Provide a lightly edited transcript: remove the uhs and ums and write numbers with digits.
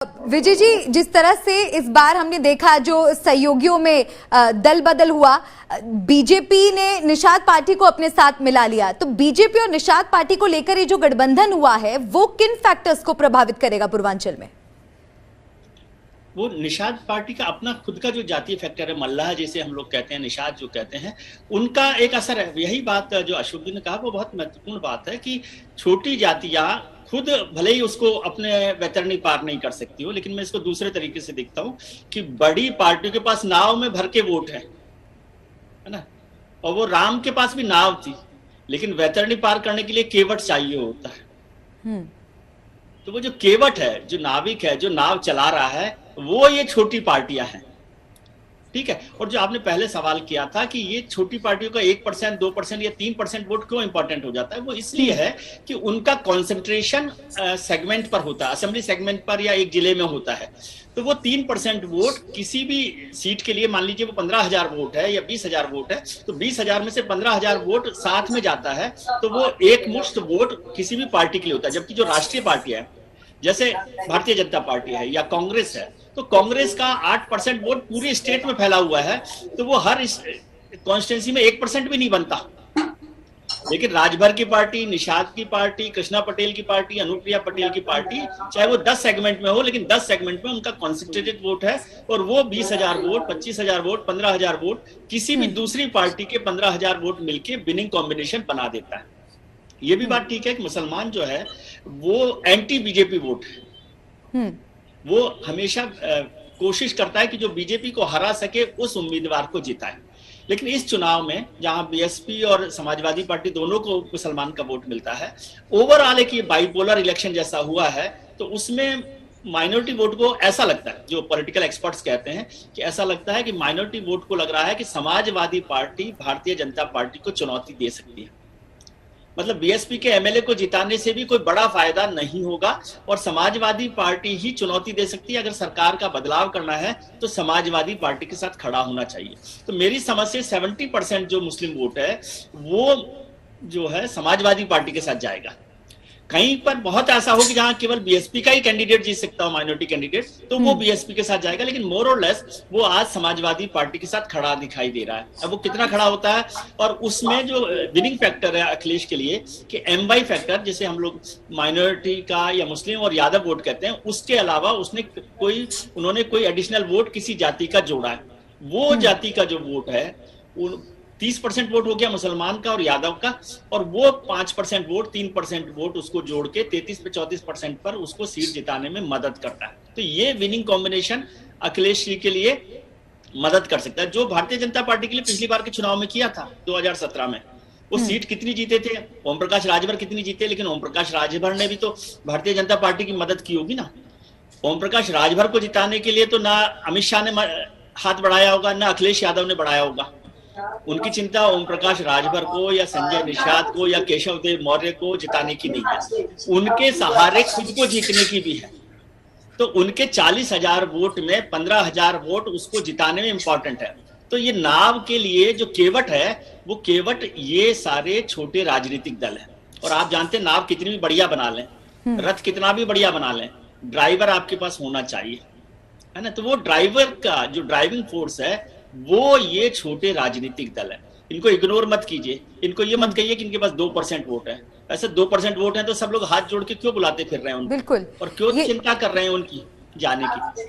विजय जी, जिस तरह से इस बार हमने देखा जो सहयोगियों में दल बदल हुआ, बीजेपी ने निषाद पार्टी को अपने साथ मिला लिया, तो बीजेपी और निषाद पार्टी को लेकर ये जो गठबंधन हुआ है वो किन फैक्टर्स को प्रभावित करेगा पूर्वांचल में? वो निषाद पार्टी का अपना खुद का जो जातीय फैक्टर है, मल्लाह जैसे हम लोग कहते हैं, निषाद जो कहते हैं, उनका एक असर है। यही बात जो अशोक जी ने कहा वो बहुत महत्वपूर्ण बात है कि छोटी जातियां खुद भले ही उसको अपने वैतरणी पार नहीं कर सकती हो, लेकिन मैं इसको दूसरे तरीके से देखता हूँ कि बड़ी पार्टियों के पास नाव में भर के वोट है ना, और वो राम के पास भी नाव थी, लेकिन वैतरणी पार करने के लिए केवट चाहिए होता है। तो वो जो केवट है, जो नाविक है, जो नाव चला रहा है, वो ये छोटी पार्टियां हैं, ठीक है। और जो आपने पहले सवाल किया था कि ये छोटी पार्टियों का 1%, 2% या 3% वोट क्यों इंपॉर्टेंट हो जाता है, वो इसलिए है कि उनका कंसंट्रेशन सेगमेंट पर होता है, असेंबली सेगमेंट पर या एक जिले में होता है। तो वो 3% वोट किसी भी सीट के लिए, मान लीजिए वो 15,000 वोट है या 20,000 वोट है, तो 20,000 में से 15,000 वोट साथ में जाता है, तो वो एक मुश्त वोट किसी भी पार्टी के लिए होता है। जबकि जो राष्ट्रीय पार्टियां है, जैसे भारतीय जनता पार्टी है या कांग्रेस है, तो कांग्रेस का 8% वोट पूरे स्टेट में फैला हुआ है, तो वो हर कॉन्स्टिट्यूंसी में 1% भी नहीं बनता। लेकिन राजभर की पार्टी, निषाद की पार्टी, कृष्णा पटेल की पार्टी, अनुप्रिया पटेल की पार्टी, चाहे वो 10 सेगमेंट में हो, लेकिन 10 सेगमेंट में उनका कॉन्सेंट्रेटेड वोट है, और वो 20,000 वोट, 25,000 वोट, 15,000 वोट किसी भी दूसरी पार्टी के 15,000 वोट मिलके विनिंग कॉम्बिनेशन बना देता है। ये भी बात ठीक है कि मुसलमान जो है वो एंटी बीजेपी वोट है, वो हमेशा कोशिश करता है कि जो बीजेपी को हरा सके उस उम्मीदवार को जिताए। लेकिन इस चुनाव में जहां बीएसपी और समाजवादी पार्टी दोनों को मुसलमान का वोट मिलता है, ओवरऑल एक ये बाइपोलर इलेक्शन जैसा हुआ है, तो उसमें माइनॉरिटी वोट को ऐसा लगता है, जो पॉलिटिकल एक्सपर्ट्स कहते हैं कि ऐसा लगता है कि माइनॉरिटी वोट को लग रहा है कि समाजवादी पार्टी भारतीय जनता पार्टी को चुनौती दे सकती है। मतलब बीएसपी के एमएलए को जिताने से भी कोई बड़ा फायदा नहीं होगा, और समाजवादी पार्टी ही चुनौती दे सकती है। अगर सरकार का बदलाव करना है तो समाजवादी पार्टी के साथ खड़ा होना चाहिए। तो मेरी समझ से 70% जो मुस्लिम वोट है वो जो है समाजवादी पार्टी के साथ जाएगा। कहीं पर बहुत ऐसा हो कि जहां केवल बीएसपी का ही कैंडिडेट जीत सकता हो, माइनॉरिटी कैंडिडेट, तो वो बीएसपी के साथ जाएगा। लेकिन मोर और लेस वो आज समाजवादी पार्टी के साथ खड़ा दिखाई दे रहा है। अब वो कितना खड़ा होता है, और उसमें जो विनिंग फैक्टर है अखिलेश के लिए कि एमवाई फैक्टर, जिसे हम लोग माइनॉरिटी का या मुस्लिम और यादव वोट कहते हैं, उसके अलावा उन्होंने कोई एडिशनल वोट किसी जाति का जोड़ा है। वो जाति का जो वोट है 30% वोट हो गया मुसलमान का और यादव का, और वो 5% वोट, 3% वोट उसको जोड़ के 33 पे 34% पर उसको सीट जिताने में मदद करता है। तो ये विनिंग कॉम्बिनेशन अखिलेश जी के लिए मदद कर सकता है, जो भारतीय जनता पार्टी के लिए पिछली बार के चुनाव में किया था 2017 में। वो सीट कितनी जीते थे, ओम प्रकाश राजभर कितनी जीते, लेकिन ओम प्रकाश राजभर ने भी तो भारतीय जनता पार्टी की मदद की होगी ना। ओम प्रकाश राजभर को जिताने के लिए तो ना अमित शाह ने हाथ बढ़ाया होगा, ना अखिलेश यादव ने बढ़ाया होगा। उनकी चिंता ओम प्रकाश राजभर को या संजय निषाद को या केशव देव मौर्य को जिताने की नहीं है, उनके सहारे खुद को जीतने की भी है। तो उनके 40,000 वोट में 15,000 वोट उसको जिताने में इंपॉर्टेंट है। तो ये नाव के लिए जो केवट है, वो केवट ये सारे छोटे राजनीतिक दल हैं। और आप जानते हैं नाव कितनी भी बढ़िया बना लें, रथ कितना भी बढ़िया बना लें, ड्राइवर आपके पास होना चाहिए, है ना। तो वो ड्राइवर का जो ड्राइविंग फोर्स है वो ये छोटे राजनीतिक दल है। इनको इग्नोर मत कीजिए, इनको ये मत कहिए कि इनके पास 2% वोट है। ऐसे 2% वोट है तो सब लोग हाथ जोड़ के क्यों बुलाते फिर रहे हैं उनको, बिल्कुल, और क्यों चिंता कर रहे हैं उनकी जाने की।